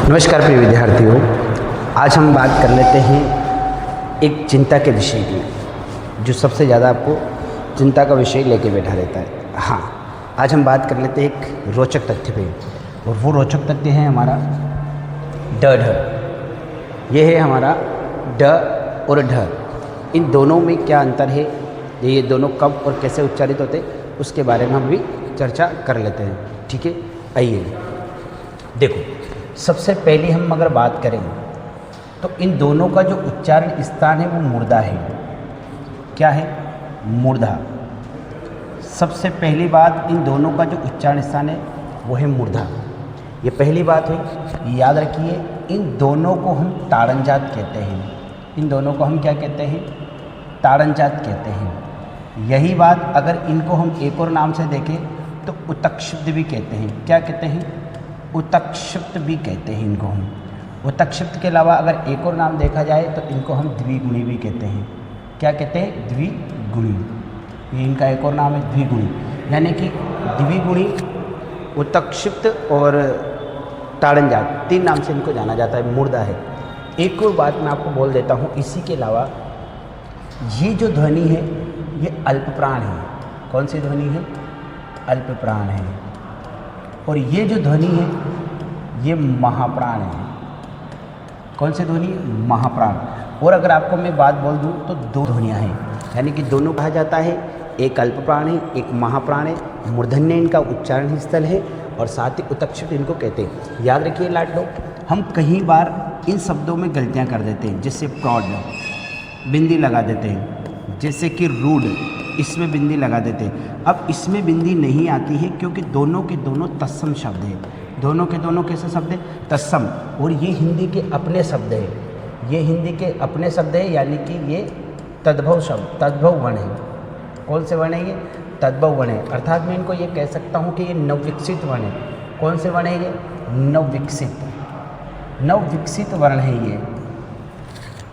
नमस्कार प्रिय विद्यार्थियों, आज हम बात कर लेते हैं एक चिंता के विषय की जो सबसे ज़्यादा आपको चिंता का विषय लेके बैठा रहता है। हाँ, आज हम बात कर लेते हैं एक रोचक तथ्य पे, और वो रोचक तथ्य है हमारा ड ढ। ये है हमारा ड और ढ, इन दोनों में क्या अंतर है, ये दोनों कब और कैसे उच्चारित होते हैं उसके बारे में हम भी चर्चा कर लेते हैं। ठीक है, आइए देखो, सबसे पहले हम अगर बात करें तो इन दोनों का जो उच्चारण स्थान है वो मूर्धा है। क्या है? मूर्धा। सबसे पहली बात, इन दोनों का जो उच्चारण स्थान है वो है मूर्धा। ये पहली बात है, याद रखिए। इन दोनों को हम ताड़नजात कहते हैं। इन दोनों को हम क्या कहते हैं? ताड़नजात कहते हैं। यही बात अगर इनको हम एक और नाम से देखें तो उत्तक्षिप्त भी कहते हैं। क्या कहते हैं? उत्तक्षिप्त भी कहते हैं इनको हम। उत्तक्षिप्त के अलावा अगर एक और नाम देखा जाए तो इनको हम द्विगुणी भी कहते हैं। क्या कहते हैं? द्विगुणी। ये इनका एक और नाम है, द्विगुणी। यानी कि द्विगुणी, उत्तक्षिप्त और ताड़नजात, तीन नाम से इनको जाना जाता है। मूर्धा है। एक और बात मैं आपको बोल देता हूँ, इसी के अलावा ये जो ध्वनि है ये अल्प प्राण है। कौन सी ध्वनि है? अल्प प्राण है। और ये जो ध्वनि है ये महाप्राण है। कौन सी ध्वनि? महाप्राण। और अगर आपको मैं बात बोल दूं तो दो ध्वनियाँ हैं, यानी कि दोनों कहा जाता है, एक अल्प प्राण है, एक महाप्राण है। मूर्धन्य इनका उच्चारण स्थल है और साथ ही उत्तक्षिप्त इनको कहते हैं। याद रखिए लाडलो, हम कई बार इन शब्दों में गलतियाँ कर देते हैं। जैसे प्रौढ़, बिंदी लगा देते हैं। जैसे कि रूढ़, इसमें बिंदी लगा देते हैं। अब इसमें बिंदी नहीं आती है क्योंकि दोनों के दोनों तत्सम शब्द हैं। दोनों के दोनों कैसे शब्द हैं? तत्सम। और ये हिंदी के अपने शब्द हैं। ये हिंदी के अपने शब्द हैं, यानी कि ये तद्भव शब्द, तद्भव वर्ण है। कौन से वर्ण है ये? तद्भव वर्ण है। अर्थात मैं इनको ये कह सकता हूँ कि ये नवविकसित वर्ण है। कौन से वर्ण है ये? नवविकसित, नवविकसित वर्ण है ये।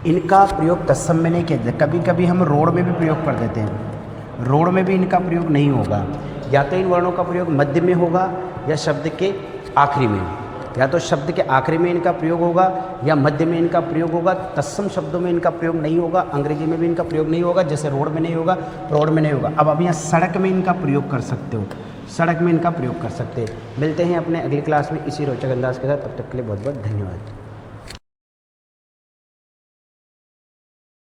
इनका प्रयोग तत्सम में नहीं कहते। कभी कभी हम रोड़ में भी प्रयोग कर देते हैं। रोड़ में भी इनका प्रयोग नहीं होगा। या तो इन वर्णों का प्रयोग मध्य में होगा या शब्द के आखिरी में। या तो शब्द के आखिरी में इनका प्रयोग होगा या मध्य में इनका प्रयोग होगा। तत्सम शब्दों में इनका प्रयोग नहीं होगा। अंग्रेजी में भी इनका प्रयोग नहीं होगा, जैसे रोड में नहीं होगा, प्रौढ़ में नहीं होगा। अब आप यहाँ सड़क में इनका प्रयोग कर सकते हो, सड़क में इनका प्रयोग कर सकते हैं। मिलते हैं अपने अगली क्लास में इसी रोचक अंदाज के साथ। तब तक के लिए बहुत बहुत धन्यवाद।